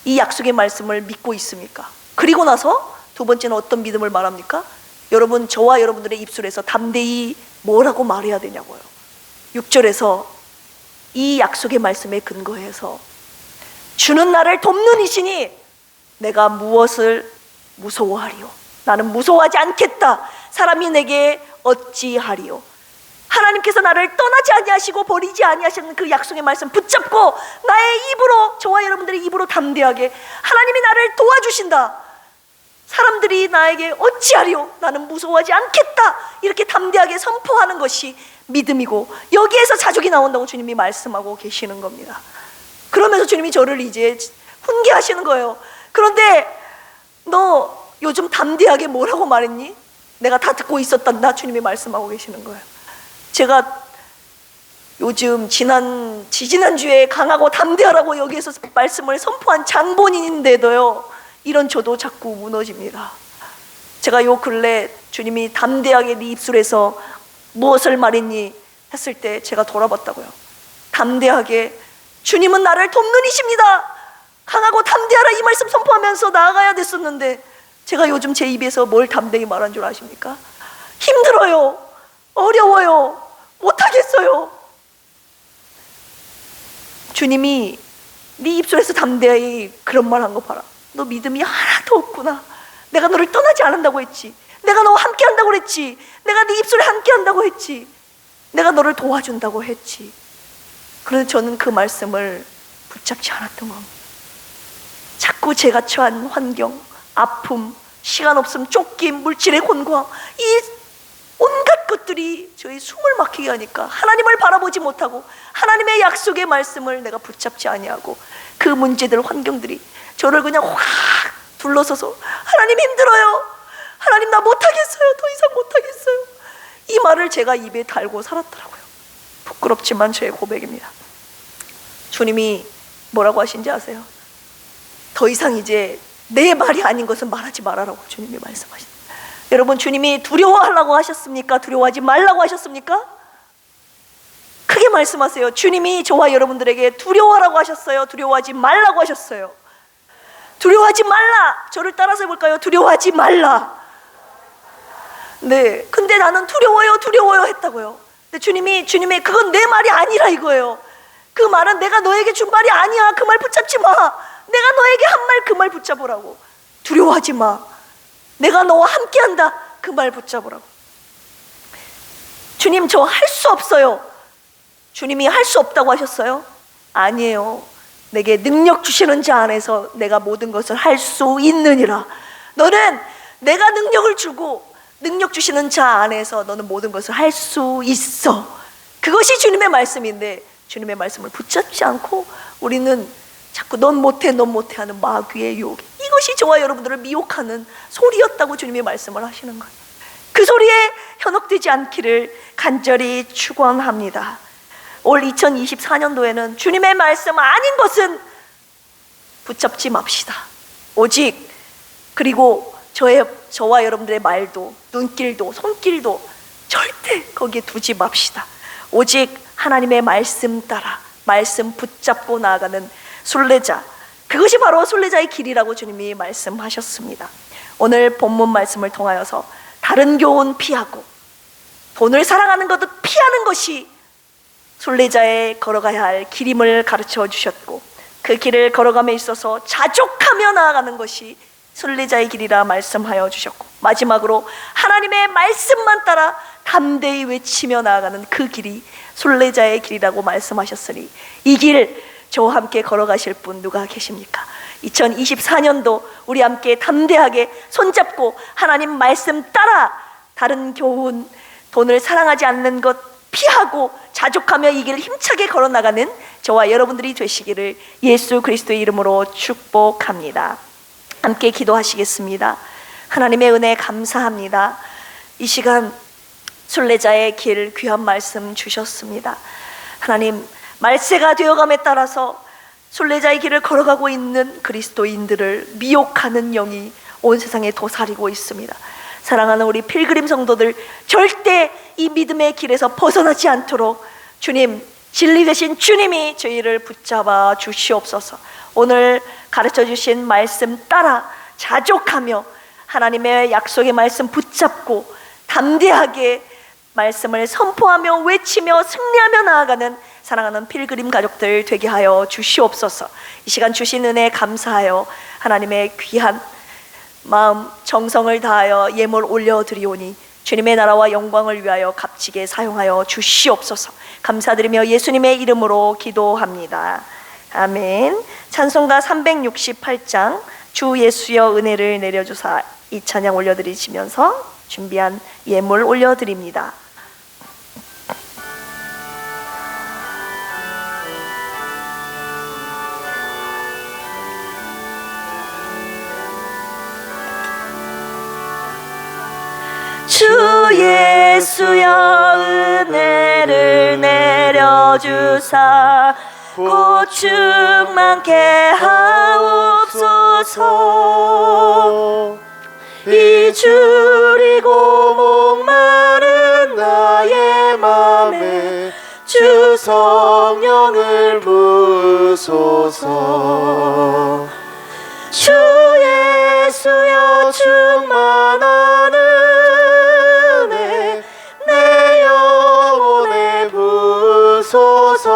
이 약속의 말씀을 믿고 있습니까? 그리고 나서 두 번째는 어떤 믿음을 말합니까? 여러분, 저와 여러분들의 입술에서 담대히 뭐라고 말해야 되냐고요. 6절에서 이 약속의 말씀에 근거해서 주는 나를 돕는 이시니 내가 무엇을 무서워하리요? 나는 무서워하지 않겠다. 사람이 내게 어찌하리요? 하나님께서 나를 떠나지 아니하시고 버리지 아니하시는 그 약속의 말씀 붙잡고 나의 입으로, 저와 여러분들의 입으로 담대하게 하나님이 나를 도와주신다. 사람들이 나에게 어찌하리요? 나는 무서워하지 않겠다. 이렇게 담대하게 선포하는 것이 믿음이고, 여기에서 자족이 나온다고 주님이 말씀하고 계시는 겁니다. 그러면서 주님이 저를 이제 훈계하시는 거예요. 그런데 너 요즘 담대하게 뭐라고 말했니? 내가 다 듣고 있었단다. 주님이 말씀하고 계시는 거예요. 제가 요즘 지지난주에 강하고 담대하라고 여기에서 말씀을 선포한 장본인인데도요, 이런 저도 자꾸 무너집니다. 제가 요 근래 주님이 담대하게 네 입술에서 무엇을 말했니 했을 때 제가 돌아봤다고요. 담대하게 주님은 나를 돕는 이십니다. 강하고 담대하라 이 말씀 선포하면서 나아가야 됐었는데 제가 요즘 제 입에서 뭘 담대히 말한 줄 아십니까? 힘들어요, 어려워요, 못하겠어요. 주님이 네 입술에서 담대히 그런 말 한 거 봐라. 너 믿음이 하나도 없구나. 내가 너를 떠나지 않는다고 했지. 내가 너와 함께 한다고 했지. 내가 네 입술에 함께 한다고 했지. 내가 너를 도와준다고 했지. 그런데 저는 그 말씀을 붙잡지 않았던 겁니다. 자꾸 제가 처한 환경, 아픔, 시간 없음, 쫓김, 물질의 곤고함, 이 온갖 것들이 저희 숨을 막히게 하니까 하나님을 바라보지 못하고 하나님의 약속의 말씀을 내가 붙잡지 아니하고 그 문제들, 환경들이 저를 그냥 확 둘러서서 하나님 힘들어요, 하나님 나 못하겠어요, 더 이상 못하겠어요, 이 말을 제가 입에 달고 살았더라고요. 부끄럽지만 저의 고백입니다. 주님이 뭐라고 하신지 아세요? 더 이상 이제 내 말이 아닌 것은 말하지 말아라고 주님이 말씀하십니다. 여러분, 주님이 두려워하라고 하셨습니까? 두려워하지 말라고 하셨습니까? 크게 말씀하세요. 주님이 저와 여러분들에게 두려워하라고 하셨어요? 두려워하지 말라고 하셨어요? 두려워하지 말라. 저를 따라서 해볼까요? 두려워하지 말라. 네, 근데 나는 두려워요 했다고요. 근데 주님이 그건 내 말이 아니라 이거예요. 그 말은 내가 너에게 준 말이 아니야. 그 말 붙잡지 마. 내가 너에게 한 말 그 말 붙잡으라고. 두려워하지 마. 내가 너와 함께한다. 그 말 붙잡으라고. 주님, 저 할 수 없어요. 주님이 할 수 없다고 하셨어요? 아니에요. 내게 능력 주시는 자 안에서 내가 모든 것을 할 수 있느니라. 너는 내가 능력을 주고 능력 주시는 자 안에서 너는 모든 것을 할 수 있어. 그것이 주님의 말씀인데 주님의 말씀을 붙잡지 않고 우리는 자꾸 넌 못해 하는 마귀의 유혹, 이것이 저와 여러분들을 미혹하는 소리였다고 주님이 말씀을 하시는 거예요. 그 소리에 현혹되지 않기를 간절히 축원합니다. 올 2024년도에는 주님의 말씀 아닌 것은 붙잡지 맙시다. 오직 그리고 저와 여러분들의 말도, 눈길도, 손길도 절대 거기에 두지 맙시다. 오직 하나님의 말씀 따라 말씀 붙잡고 나아가는 순례자, 그것이 바로 순례자의 길이라고 주님이 말씀하셨습니다. 오늘 본문 말씀을 통하여서 다른 교훈 피하고 돈을 사랑하는 것도 피하는 것이 순례자의 걸어가야 할 길임을 가르쳐 주셨고, 그 길을 걸어감에 있어서 자족하며 나아가는 것이 순례자의 길이라 말씀하여 주셨고, 마지막으로 하나님의 말씀만 따라 담대히 외치며 나아가는 그 길이 순례자의 길이라고 말씀하셨으니 이 길 저와 함께 걸어가실 분 누가 계십니까? 2024년도 우리 함께 담대하게 손잡고 하나님 말씀 따라 다른 교훈, 돈을 사랑하지 않는 것 피하고 자족하며 이 길을 힘차게 걸어나가는 저와 여러분들이 되시기를 예수 그리스도의 이름으로 축복합니다. 함께 기도하시겠습니다. 하나님의 은혜 감사합니다. 이 시간 순례자의 길 귀한 말씀 주셨습니다. 하나님, 말세가 되어감에 따라서 순례자의 길을 걸어가고 있는 그리스도인들을 미혹하는 영이 온 세상에 도사리고 있습니다. 사랑하는 우리 필그림 성도들, 절대 이 믿음의 길에서 벗어나지 않도록 주님, 진리 되신 주님이 저희를 붙잡아 주시옵소서. 오늘 가르쳐 주신 말씀 따라 자족하며 하나님의 약속의 말씀 붙잡고 담대하게 말씀을 선포하며 외치며 승리하며 나아가는 사랑하는 필그림 가족들 되게 하여 주시옵소서. 이 시간 주신 은혜 감사하여 하나님의 귀한 마음 정성을 다하여 예물 올려드리오니 주님의 나라와 영광을 위하여 값지게 사용하여 주시옵소서. 감사드리며 예수님의 이름으로 기도합니다. 아멘. 찬송가 368장 주 예수여 은혜를 내려주사, 이 찬양 올려드리시면서 준비한 예물 올려드립니다. 주 예수여 은혜를 내려주사 고충 많게 하옵소서. 이 줄이고 목마른 나의 맘에 주소 성령을 부으소서. 주 예수여 충만한 은혜 내 영혼에 부으소서.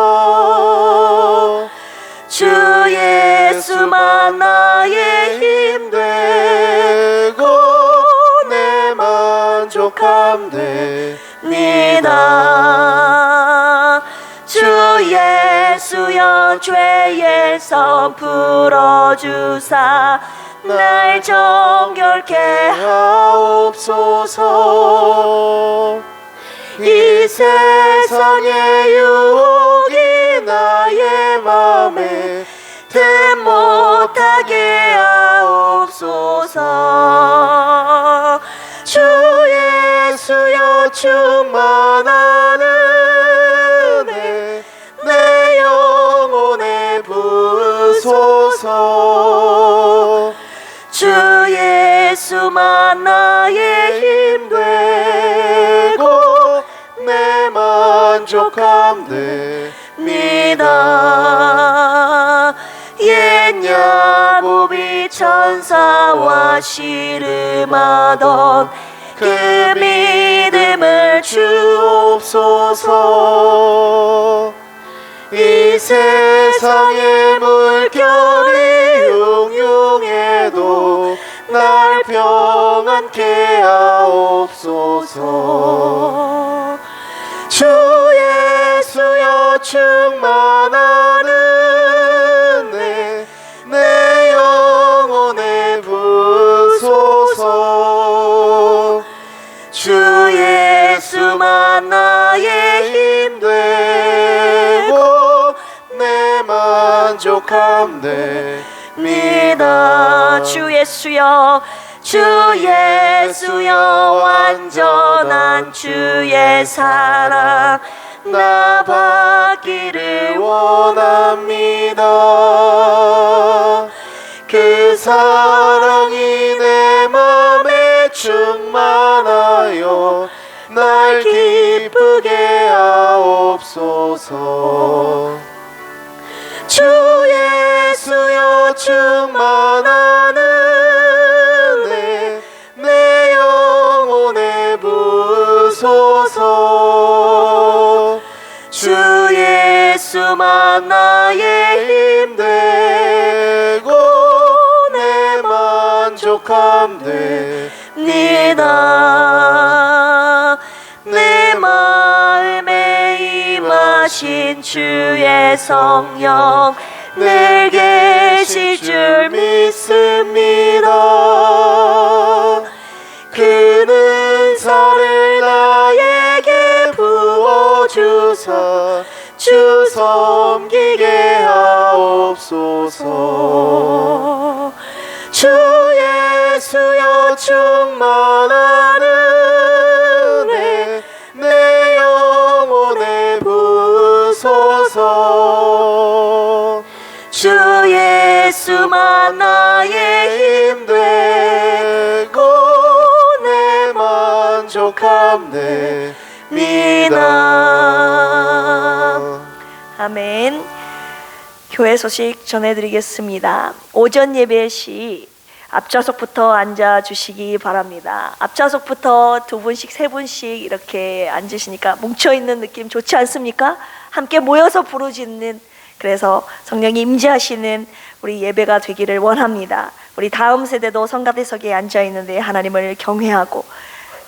주 예수만 나의 힘 되고 내 만족함 됩니다. 주 예수여 죄의 선 풀어주사 날 정결케 하옵소서. 이 세상의 유혹이 나의 맘에 틈 못하게 하옵소서. 주 예수여 충만한 은혜 내 영혼에 부으소서. 주 예수만 나의 힘 되고 내 만족함 됩니다. 옛 야곱이 천사와 씨름하던 그 믿음을 주옵소서. 이 세상의 물결이 흉흉해도 날 평안케 하옵소서. 주 예수여 충만한 은혜 내 영혼에 부으소서. 주 예수만 나의 힘 되고 내 만족함 됩니다. 주 예수여 주 예수여 완전한 주의 사랑 나 받기를 원합니다. 그 사랑이 내 맘에 충만하여 날 기쁘게 하옵소서. 주 예수여 충만한 은혜 내 영혼에 부으소서. 주 예수만 나의 힘 되고 내 만족함 됩니다. 내 마음에 임하신 주의 성령 늘 계실 줄 믿습니다. 그 은사를 나에게 부어주사 주 섬기게 하옵소서. 주 예수여 충만한 은혜 내 영혼에 부으소서. 주 예수만 나의 힘 되고 내 만족함 됩니다. 아멘. 교회 소식 전해드리겠습니다. 오전 예배 시 앞좌석부터 앉아주시기 바랍니다. 앞좌석부터 두 분씩 세 분씩 이렇게 앉으시니까 뭉쳐있는 느낌 좋지 않습니까? 함께 모여서 부르짖는, 그래서 성령이 임재하시는 우리 예배가 되기를 원합니다. 우리 다음 세대도 성가대석에 앉아있는데 하나님을 경외하고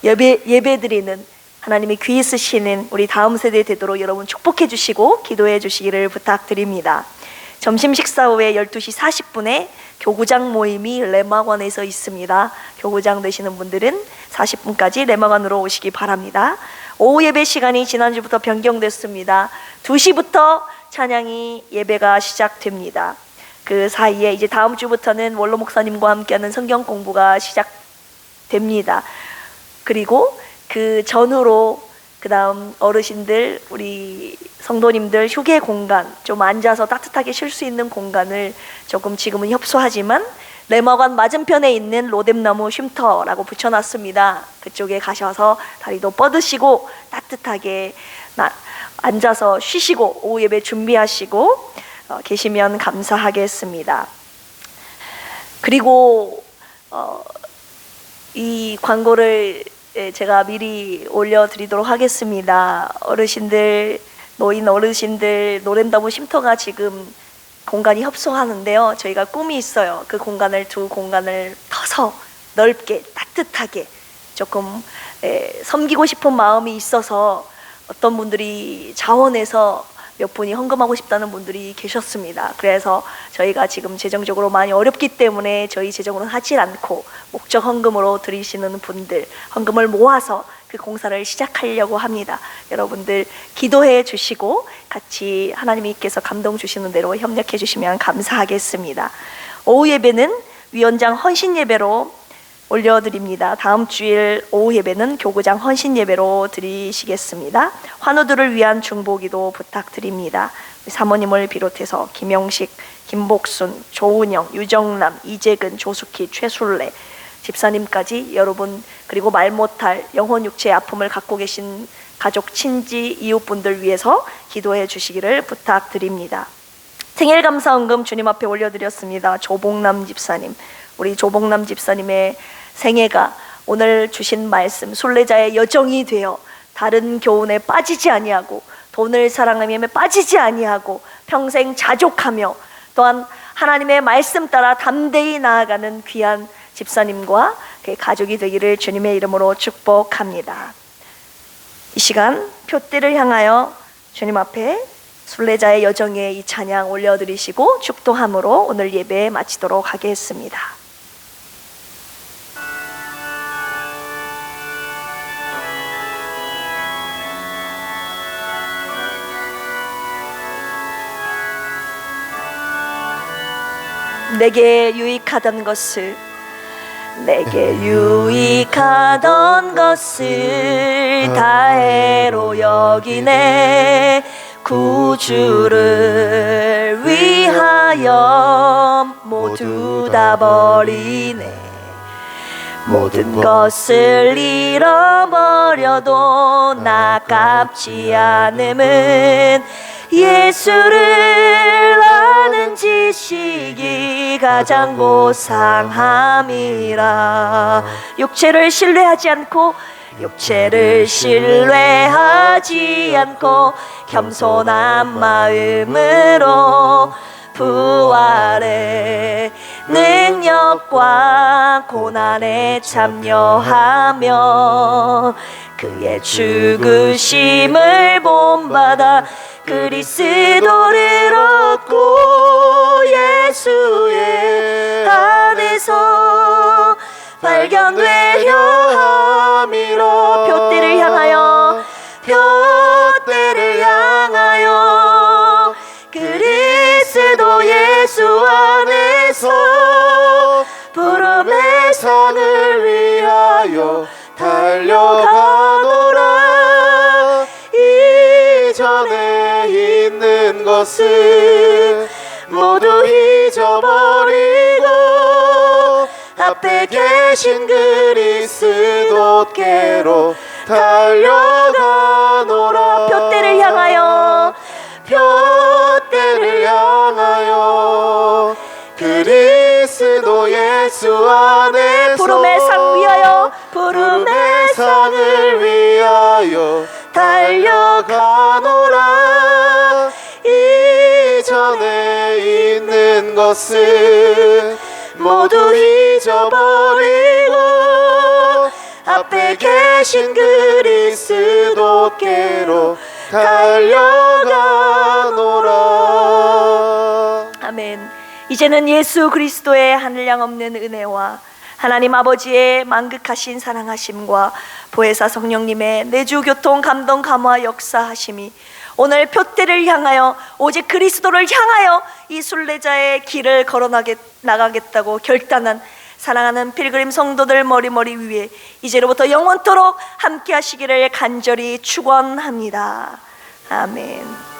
예배드리는, 하나님이 귀 있으시는 우리 다음 세대 되도록 여러분 축복해 주시고 기도해 주시기를 부탁드립니다. 점심 식사 후에 12시 40분에 교구장 모임이 레마관에서 있습니다. 교구장 되시는 분들은 40분까지 레마관으로 오시기 바랍니다. 오후 예배 시간이 지난주부터 변경됐습니다. 2시부터 찬양이 예배가 시작됩니다. 그 사이에 이제 다음 주부터는 원로 목사님과 함께하는 성경 공부가 시작됩니다. 그리고 그 전후로 그 다음 어르신들, 우리 성도님들 휴게 공간, 좀 앉아서 따뜻하게 쉴 수 있는 공간을 조금 지금은 협소하지만 레마관 맞은편에 있는 로뎀나무 쉼터라고 붙여놨습니다. 그쪽에 가셔서 다리도 뻗으시고 따뜻하게 앉아서 쉬시고 오후 예배 준비하시고 계시면 감사하겠습니다. 그리고 이 광고를 제가 미리 올려드리도록 하겠습니다. 어르신들, 노인 어르신들 노랜다무 쉼터가 지금 공간이 협소하는데요. 저희가 꿈이 있어요. 그 공간을 두 공간을 터서 넓게 따뜻하게 조금 섬기고 싶은 마음이 있어서 어떤 분들이 자원해서 몇 분이 헌금하고 싶다는 분들이 계셨습니다. 그래서 저희가 지금 재정적으로 많이 어렵기 때문에 저희 재정으로는 하지 않고 목적 헌금으로 드리시는 분들 헌금을 모아서 그 공사를 시작하려고 합니다. 여러분들 기도해 주시고 같이 하나님께서 감동 주시는 대로 협력해 주시면 감사하겠습니다. 오후 예배는 위원장 헌신 예배로 올려드립니다. 다음 주일 오후 예배는 교구장 헌신 예배로 드리시겠습니다. 환우들을 위한 중보기도 부탁드립니다. 사모님을 비롯해서 김영식, 김복순, 조은영, 유정남, 이재근, 조숙희, 최술래 집사님까지 여러분, 그리고 말 못할 영혼 육체의 아픔을 갖고 계신 가족, 친지, 이웃분들 위해서 기도해 주시기를 부탁드립니다. 생일 감사헌금 주님 앞에 올려드렸습니다. 조봉남 집사님, 우리 조봉남 집사님의 생애가 오늘 주신 말씀 순례자의 여정이 되어 다른 교훈에 빠지지 아니하고 돈을 사랑함에 빠지지 아니하고 평생 자족하며 또한 하나님의 말씀 따라 담대히 나아가는 귀한 집사님과 그의 가족이 되기를 주님의 이름으로 축복합니다. 이 시간 표대를 향하여 주님 앞에 순례자의 여정에 이 찬양 올려드리시고 축도함으로 오늘 예배 마치도록 하겠습니다. 내게 유익하던 것을 다해로 여기네. 구주를 위하여 모두 다 버리네. 모든 것을 잃어버려도 나깝지 않음은 예수를 아는 지식이 가장 고상함이라. 육체를 신뢰하지 않고 겸손한 마음으로 부활의 능력과 고난에 참여하며 그의 죽으심을 본받아 그리스도를 얻고 예수의 안에서 발견되려 함이라. 표대를 향하여 그리스도 예수 안에서 부름의 상을 위하여 달려가노라. 이전에 있는 것을 모두 잊어버리고 앞에 계신 그리스도께로 달려가노라. 표대를 향하여 그리스도 예수 안에서 부름의 상을 위하여 달려가노라. 이전에 있는 것을 모두 잊어버리고 앞에 계신 그리스도께로 달려가노라. 아멘. 이제는 예수 그리스도의 하늘양 없는 은혜와 하나님 아버지의 만극하신 사랑하심과 보혜사 성령님의 내주 교통 감동 감화 역사하심이 오늘 표대를 향하여 오직 그리스도를 향하여 이 순례자의 길을 걸어 나가겠다고 결단한 사랑하는 필그림 성도들 머리머리 위에 이제로부터 영원토록 함께 하시기를 간절히 축원합니다. 아멘.